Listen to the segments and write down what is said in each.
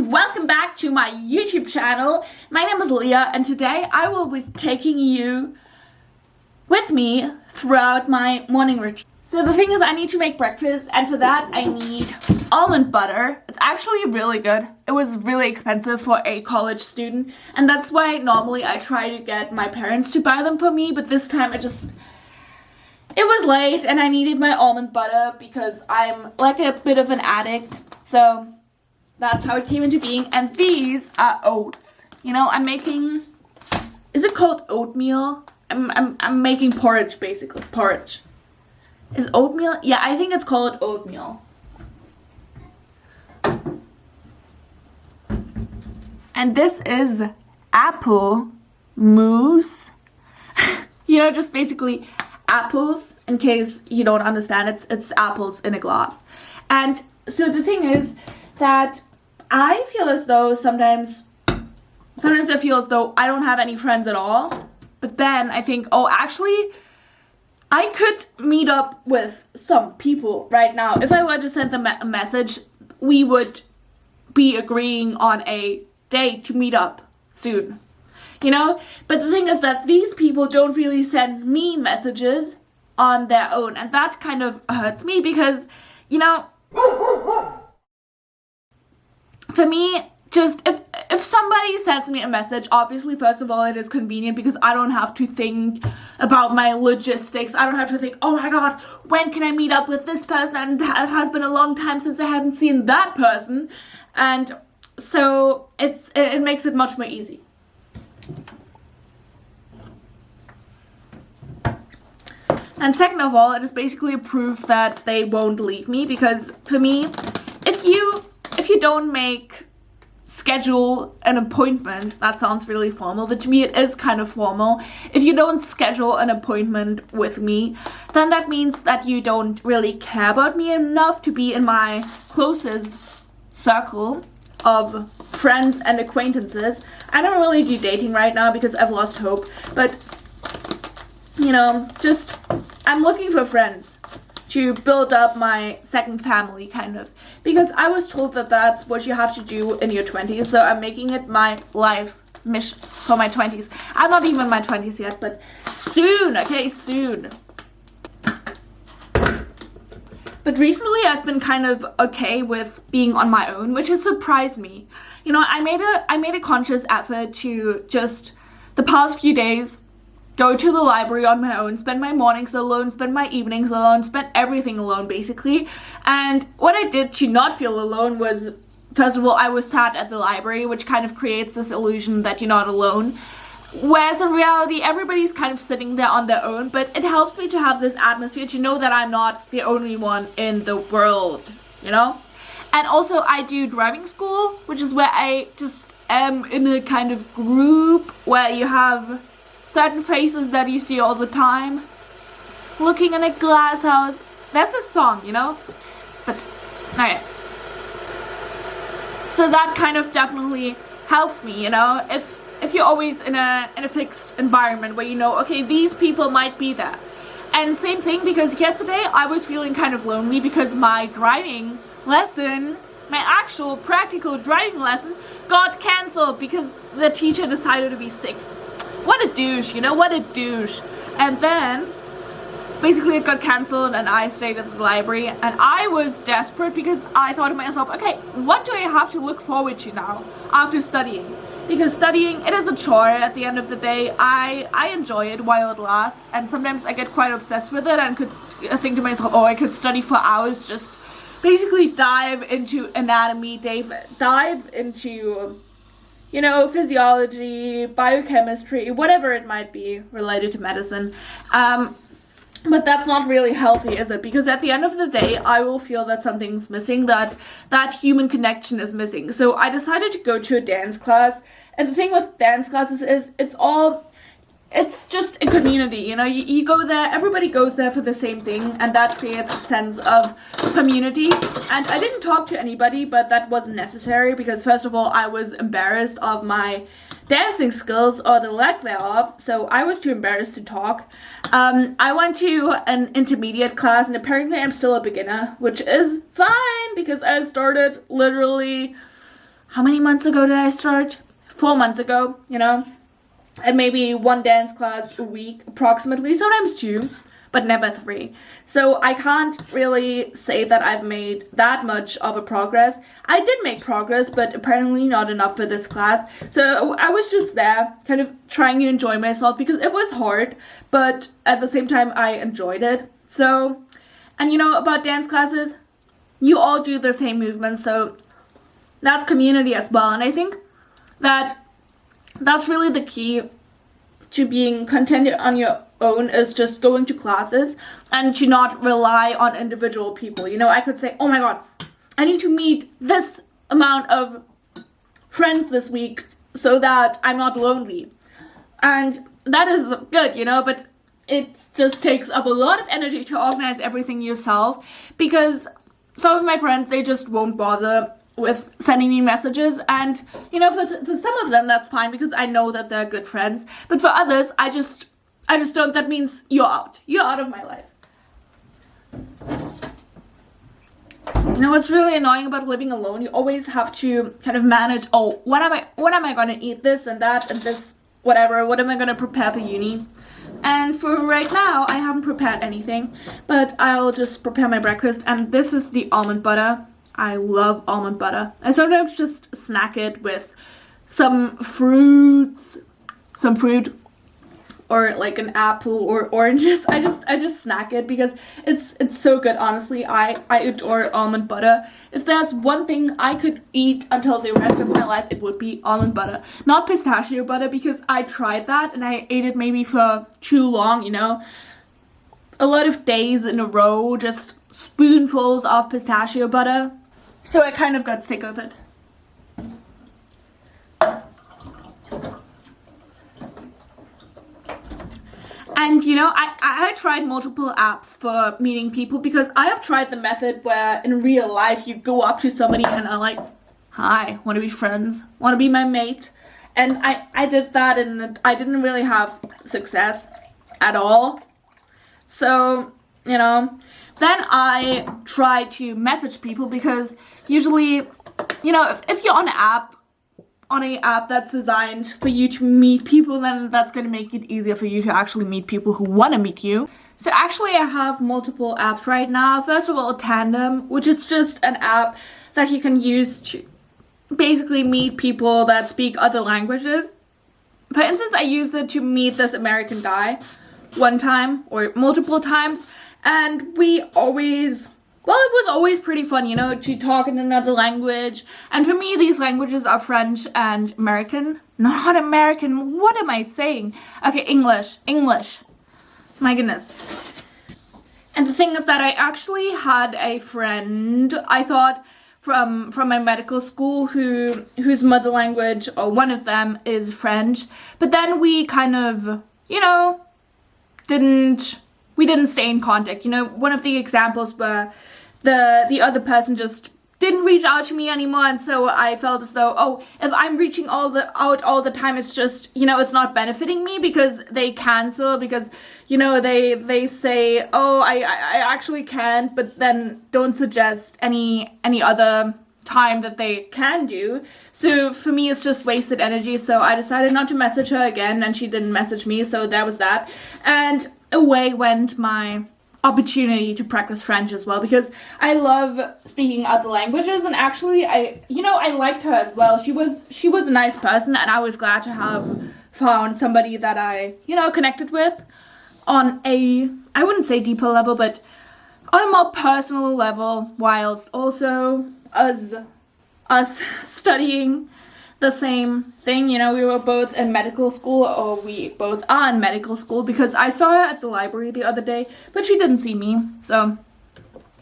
welcome back to my YouTube channel. My name is Leah and today I will be taking you with me throughout my morning routine. So the thing is, I need to make breakfast, and for that I need almond butter. It's actually really good. It was really expensive for a college student, and that's why normally I try to get my parents to buy them for me, but this time it was late and I needed my almond butter because I'm like a bit of an addict. So that's how it came into being. And these are oats. You know, I'm making, is it called oatmeal? I'm making porridge, basically. Porridge. Is oatmeal? Yeah, I think it's called oatmeal. And this is apple mousse. You know, just basically apples, in case you don't understand. It's apples in a glass. And so the thing is that I feel as though sometimes I feel as though I don't have any friends at all. But then I think, oh, actually, I could meet up with some people right now. If I were to send them a message, we would be agreeing on a date to meet up soon. You know? But the thing is that these people don't really send me messages on their own. And that kind of hurts me because, you know, for me, just if somebody sends me a message, obviously, first of all, it is convenient because I don't have to think about my logistics. I don't have to think, oh my god, when can I meet up with this person? And it has been a long time since I haven't seen that person. And so it makes it much more easy. And second of all, it is basically a proof that they won't leave me, because for me, if you don't schedule an appointment, that sounds really formal, but to me it is kind of formal. If you don't schedule an appointment with me, then that means that you don't really care about me enough to be in my closest circle of friends and acquaintances. I don't really do dating right now because I've lost hope, but you know, just I'm looking for friends to build up my second family, kind of, because I was told that that's what you have to do in your 20s, so I'm making it my life mission for my 20s. I'm not even in my 20s yet, but soon, okay, soon. But recently I've been kind of okay with being on my own, which has surprised me. You know, I made a conscious effort to just the past few days go to the library on my own, spend my mornings alone, spend my evenings alone, spend everything alone, basically. And what I did to not feel alone was, first of all, I was sat at the library, which kind of creates this illusion that you're not alone. Whereas in reality, everybody's kind of sitting there on their own, but it helps me to have this atmosphere, to know that I'm not the only one in the world, you know? And also, I do driving school, which is where I just am in a kind of group where you have certain faces that you see all the time. Looking in a glass house. That's a song, you know? But, okay. So that kind of definitely helps me, you know? If you're always in a fixed environment where you know, okay, these people might be there. And same thing, because yesterday I was feeling kind of lonely because my driving lesson, my actual practical driving lesson, got cancelled because the teacher decided to be sick. What a douche, you know, what a douche. And then, basically it got cancelled and I stayed at the library, and I was desperate because I thought to myself, okay, what do I have to look forward to now after studying? Because studying, it is a chore at the end of the day. I enjoy it while it lasts, and sometimes I get quite obsessed with it and could think to myself, oh, I could study for hours, just basically dive into anatomy, dive into, you know, physiology, biochemistry, whatever it might be related to medicine. But that's not really healthy, is it? Because at the end of the day, I will feel that something's missing, that human connection is missing. So I decided to go to a dance class. And the thing with dance classes is it's just a community, you know? You go there, everybody goes there for the same thing, and that creates a sense of community. And I didn't talk to anybody, but that wasn't necessary because, first of all, I was embarrassed of my dancing skills, or the lack thereof, so I was too embarrassed to talk. I went to an intermediate class, and apparently I'm still a beginner, which is fine because I started literally how many months ago did I start? 4 months ago, you know, and maybe one dance class a week approximately, sometimes 2, but never 3. So I can't really say that I've made that much of a progress. I did make progress, but apparently not enough for this class. So I was just there kind of trying to enjoy myself because it was hard, but at the same time I enjoyed it. So, and you know, about dance classes, you all do the same movements, so that's community as well. And I think that that's really the key to being contented on your own, is just going to classes and to not rely on individual people. You know, I could say, oh my god, I need to meet this amount of friends this week so that I'm not lonely. And that is good, you know, but it just takes up a lot of energy to organize everything yourself, because some of my friends, they just won't bother with sending me messages, and you know, for some of them that's fine because I know that they're good friends, but for others I just don't. That means you're out of my life. You know what's really annoying about living alone? You always have to kind of manage, oh, when am I gonna eat this and that and this, whatever, what am I gonna prepare for uni? And for right now I haven't prepared anything, but I'll just prepare my breakfast, and this is the almond butter. I love almond butter. I sometimes just snack it with some fruit, or like an apple or oranges. I just snack it because it's so good. Honestly, I adore almond butter. If there's one thing I could eat until the rest of my life, it would be almond butter. Not pistachio butter, because I tried that and I ate it maybe for too long, you know. A lot of days in a row, just spoonfuls of pistachio butter. So I kind of got sick of it. And you know, I tried multiple apps for meeting people, because I have tried the method where in real life you go up to somebody and are like, hi, want to be friends? Want to be my mate? And I did that, and I didn't really have success at all. So, you know, then I tried to message people, because usually, you know, if you're on an app that's designed for you to meet people, then that's going to make it easier for you to actually meet people who want to meet you. So actually I have multiple apps right now. First of all, Tandem, which is just an app that you can use to basically meet people that speak other languages. For instance, I used it to meet this American guy one time or multiple times, and we always, well, it was always pretty fun, you know, to talk in another language. And for me, these languages are French and American. Not American, what am I saying? Okay, English. My goodness. And the thing is that I actually had a friend, I thought, from my medical school whose mother language, or one of them, is French. But then we kind of, you know, we didn't stay in contact. You know, one of the examples where the other person just didn't reach out to me anymore, and so I felt as though, oh, if I'm reaching out all the time, it's just, you know, it's not benefiting me, because they cancel, because, you know, they say, oh, I actually can't, but then don't suggest any other time that they can do. So for me, it's just wasted energy. So I decided not to message her again, and she didn't message me, so there was that. And away went my opportunity to practice French as well, because I love speaking other languages. And actually I liked her as well. She was a nice person, and I was glad to have found somebody that I, you know, connected with on a, I wouldn't say deeper level, but on a more personal level, whilst also us studying the same thing. You know, we were both in medical school, or we both are in medical school, because I saw her at the library the other day, but she didn't see me. So,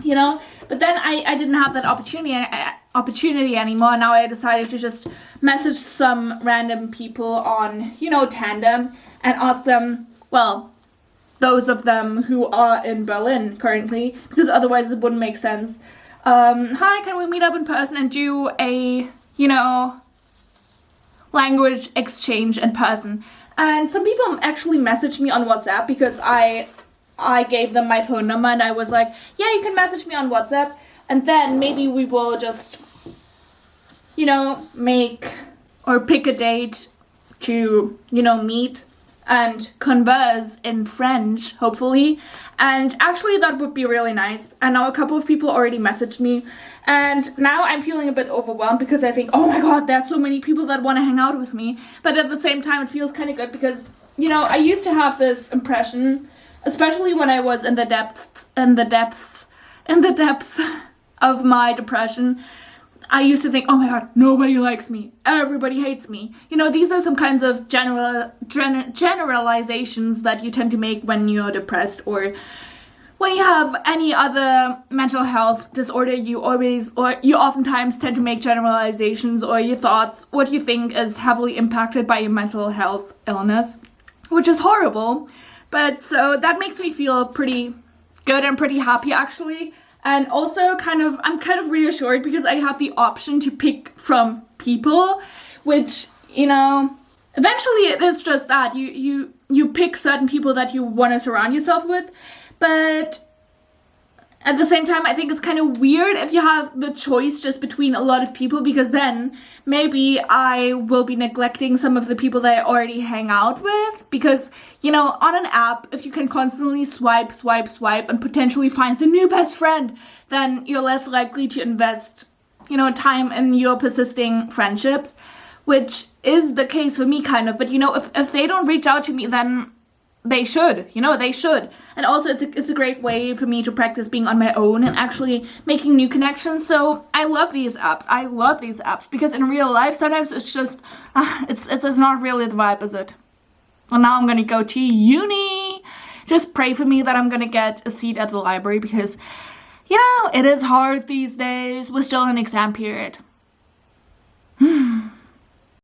you know, but then I didn't have that opportunity anymore. Now I decided to just message some random people on, you know, Tandem, and ask them, well, those of them who are in Berlin currently, because otherwise it wouldn't make sense. Hi, can we meet up in person and do a, you know, language exchange in person? And some people actually messaged me on WhatsApp, because I gave them my phone number, and I was like, yeah, you can message me on WhatsApp, and then maybe we will just make or pick a date to, meet and converse in French, hopefully. And actually that would be really nice. And now a couple of people already messaged me, and now I'm feeling a bit overwhelmed because I think, oh my god, there's so many people that want to hang out with me. But at the same time, it feels kind of good because, I used to have this impression, especially when I was in the depths of my depression. I used to think, oh my god, nobody likes me, everybody hates me. These are some kinds of generalizations that you tend to make when you're depressed, or when you have any other mental health disorder. You oftentimes tend to make generalizations, or your thoughts, what you think is heavily impacted by your mental health illness, which is horrible. But so that makes me feel pretty good and pretty happy, actually. And also I'm kind of reassured because I have the option to pick from people, which, eventually it is just that. You pick certain people that you want to surround yourself with. But at the same time, I think it's kind of weird if you have the choice just between a lot of people, because then maybe I will be neglecting some of the people that I already hang out with. Because, on an app, if you can constantly swipe, and potentially find the new best friend, then you're less likely to invest, time in your persisting friendships, which is the case for me, kind of. But, if they don't reach out to me, then they should, they should. And also it's a great way for me to practice being on my own and actually making new connections. So I love these apps. Because in real life, sometimes it's just, it's not really the vibe, is it? Well, now I'm gonna go to uni. Just pray for me that I'm gonna get a seat at the library, because, it is hard these days. We're still in exam period.